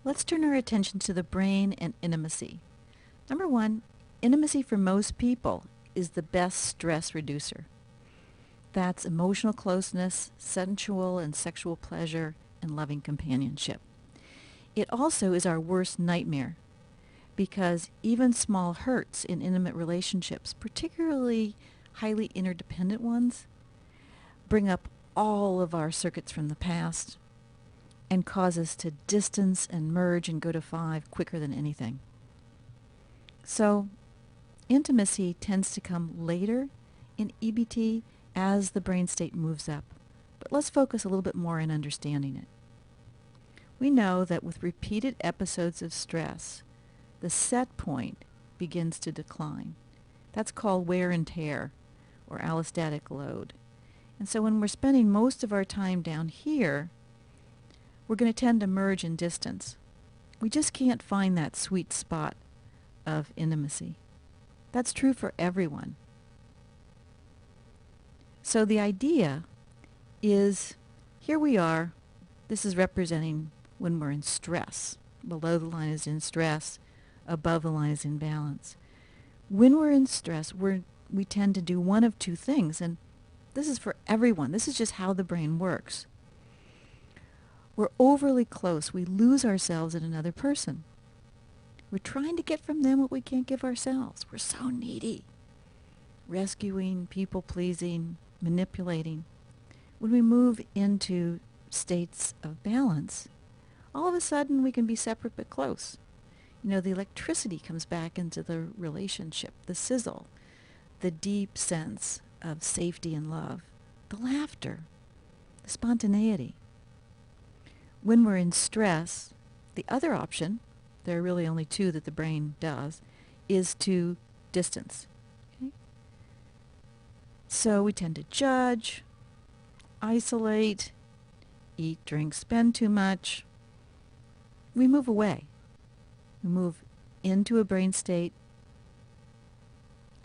Let's turn our attention to the brain and intimacy. Number one, intimacy for most people is the best stress reducer. That's emotional closeness, sensual and sexual pleasure, and loving companionship. It also is our worst nightmare because even small hurts in intimate relationships, particularly highly interdependent ones, bring up all of our circuits from the past and cause us to distance and merge and go to five quicker than anything. So intimacy tends to come later in EBT as the brain state moves up. But let's focus a little bit more on understanding it. We know that with repeated episodes of stress, the set point begins to decline. That's called wear and tear, or allostatic load. And so when we're spending most of our time down here, we're going to tend to merge in distance. We just can't find that sweet spot of intimacy. That's true for everyone. So the idea is, here we are. This is representing when we're in stress. Below the line is in stress. Above the line is in balance. When we're in stress, we tend to do one of two things, and this is for everyone. This is just how the brain works. We're overly close. We lose ourselves in another person. We're trying to get from them what we can't give ourselves. We're so needy. Rescuing, people-pleasing, manipulating. When we move into states of balance, all of a sudden we can be separate but close. You know, the electricity comes back into the relationship, the sizzle, the deep sense of safety and love, the laughter, the spontaneity. When we're in stress, the other option, there are really only two that the brain does, is to distance. Okay? So we tend to judge, isolate, eat, drink, spend too much. We move away. We move into a brain state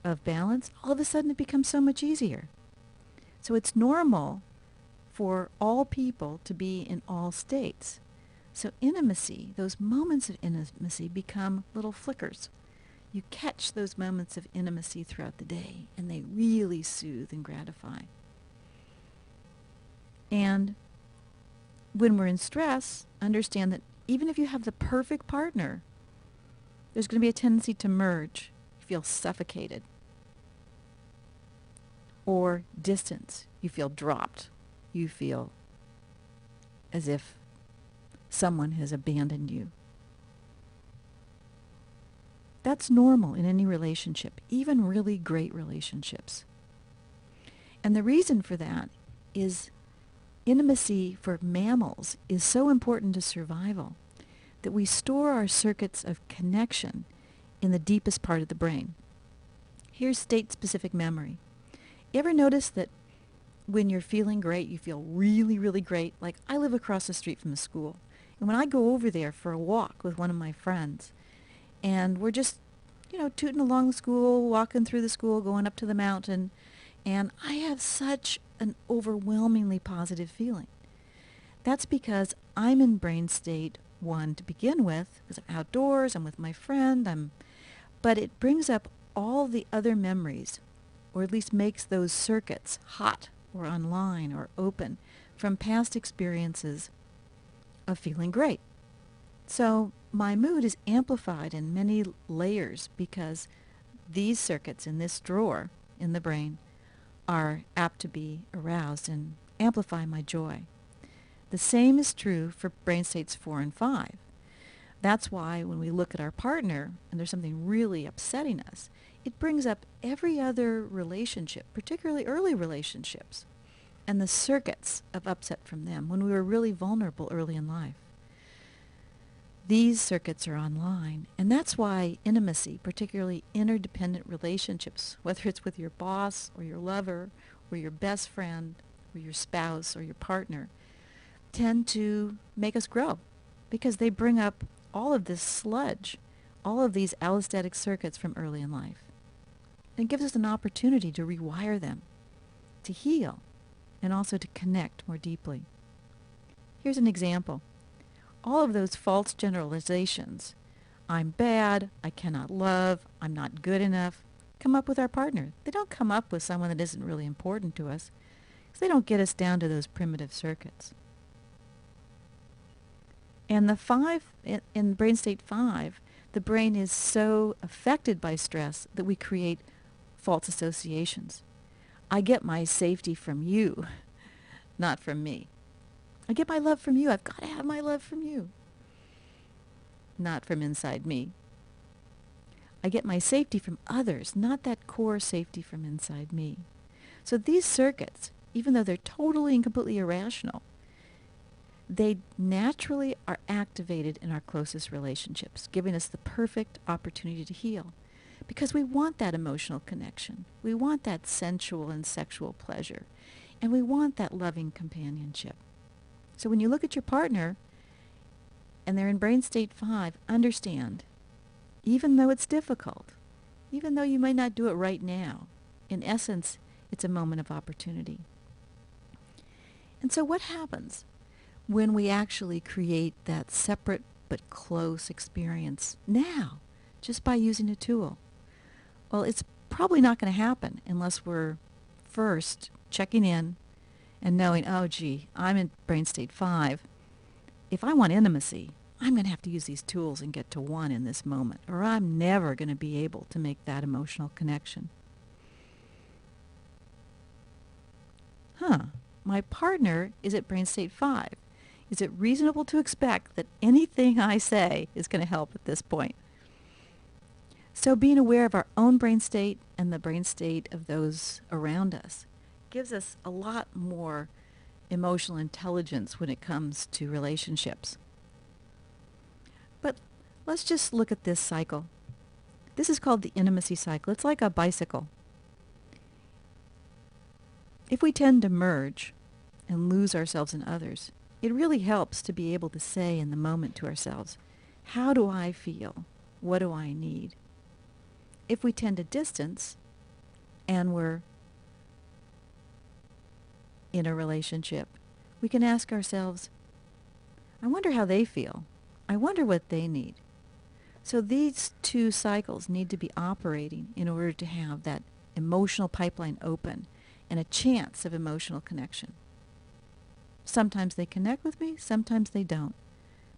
of balance. All of a sudden it becomes so much easier. So it's normal for all people to be in all states. So intimacy, those moments of intimacy become little flickers. You catch those moments of intimacy throughout the day, and they really soothe and gratify. And when we're in stress, understand that even if you have the perfect partner, there's going to be a tendency to merge. You feel suffocated. Or distance. You feel dropped. You feel as if someone has abandoned you. That's normal in any relationship, even really great relationships. And the reason for that is intimacy for mammals is so important to survival that we store our circuits of connection in the deepest part of the brain. Here's state-specific memory. You ever notice that when you're feeling great, you feel really, really great? Like, I live across the street from the school. And when I go over there for a walk with one of my friends, and we're just, tooting along the school, walking through the school, going up to the mountain, and I have such an overwhelmingly positive feeling. That's because I'm in brain state 1 to begin with, because I'm outdoors, I'm with my friend, but it brings up all the other memories, or at least makes those circuits hot or online or open from past experiences of feeling great. So my mood is amplified in many layers because these circuits in this drawer in the brain are apt to be aroused and amplify my joy. The same is true for brain states 4 and 5. That's why when we look at our partner and there's something really upsetting us, it brings up every other relationship, particularly early relationships, and the circuits of upset from them when we were really vulnerable early in life. These circuits are online, and that's why intimacy, particularly interdependent relationships, whether it's with your boss or your lover or your best friend or your spouse or your partner, tend to make us grow because they bring up all of this sludge, all of these allostatic circuits from early in life. It gives us an opportunity to rewire them, to heal, and also to connect more deeply. Here's an example. all of those false generalizations, I'm bad, I cannot love, I'm not good enough, come up with our partner. They don't come up with someone that isn't really important to us, because they don't get us down to those primitive circuits. And the 5, in brain state 5, the brain is so affected by stress that we create false associations. I get my safety from you, not from me. I get my love from you. I've got to have my love from you, not from inside me. I get my safety from others, not that core safety from inside me. So these circuits, even though they're totally and completely irrational, they naturally are activated in our closest relationships, giving us the perfect opportunity to heal. Because we want that emotional connection. We want that sensual and sexual pleasure. And we want that loving companionship. So when you look at your partner and they're in brain state 5, understand, even though it's difficult, even though you may not do it right now, in essence, it's a moment of opportunity. And so what happens when we actually create that separate but close experience now, just by using a tool? Well, it's probably not going to happen unless we're first checking in and knowing, oh, gee, I'm in brain state 5. If I want intimacy, I'm going to have to use these tools and get to 1 in this moment, or I'm never going to be able to make that emotional connection. My partner is at brain state 5. Is it reasonable to expect that anything I say is going to help at this point? So being aware of our own brain state and the brain state of those around us gives us a lot more emotional intelligence when it comes to relationships. But let's just look at this cycle. This is called the intimacy cycle. It's like a bicycle. If we tend to merge and lose ourselves in others, it really helps to be able to say in the moment to ourselves, how do I feel? What do I need? If we tend to distance and we're in a relationship, we can ask ourselves, I wonder how they feel. I wonder what they need. So these two cycles need to be operating in order to have that emotional pipeline open and a chance of emotional connection. Sometimes they connect with me, sometimes they don't.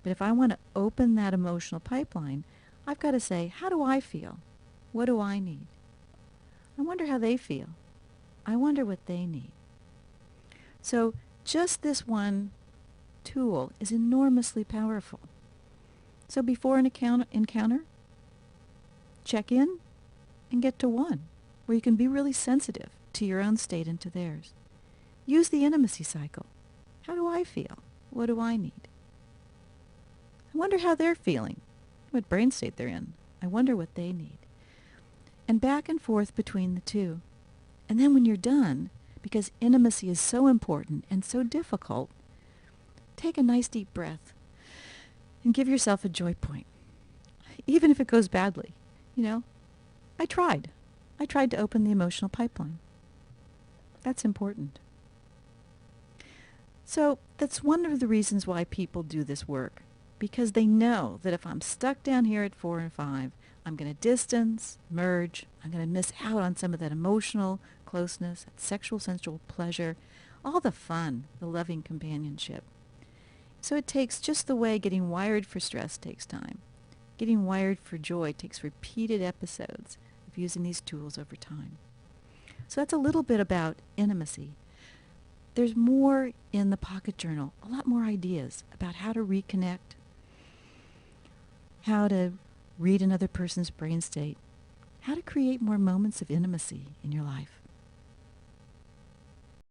But if I want to open that emotional pipeline, I've got to say, how do I feel? What do I need? I wonder how they feel. I wonder what they need. So just this one tool is enormously powerful. So before an encounter, check in and get to 1, where you can be really sensitive to your own state and to theirs. Use the intimacy cycle. How do I feel? What do I need? I wonder how they're feeling, what brain state they're in. I wonder what they need. And back and forth between the two. And then when you're done, because intimacy is so important and so difficult, take a nice deep breath and give yourself a joy point. Even if it goes badly, I tried. I tried to open the emotional pipeline. That's important. So that's one of the reasons why people do this work, because they know that if I'm stuck down here at 4 and 5, I'm going to distance, merge, I'm going to miss out on some of that emotional closeness, that sexual, sensual pleasure, all the fun, the loving companionship. So it takes just the way getting wired for stress takes time. Getting wired for joy takes repeated episodes of using these tools over time. So that's a little bit about intimacy. There's more in the Pocket Journal, a lot more ideas about how to reconnect, how to read another person's brain state, how to create more moments of intimacy in your life.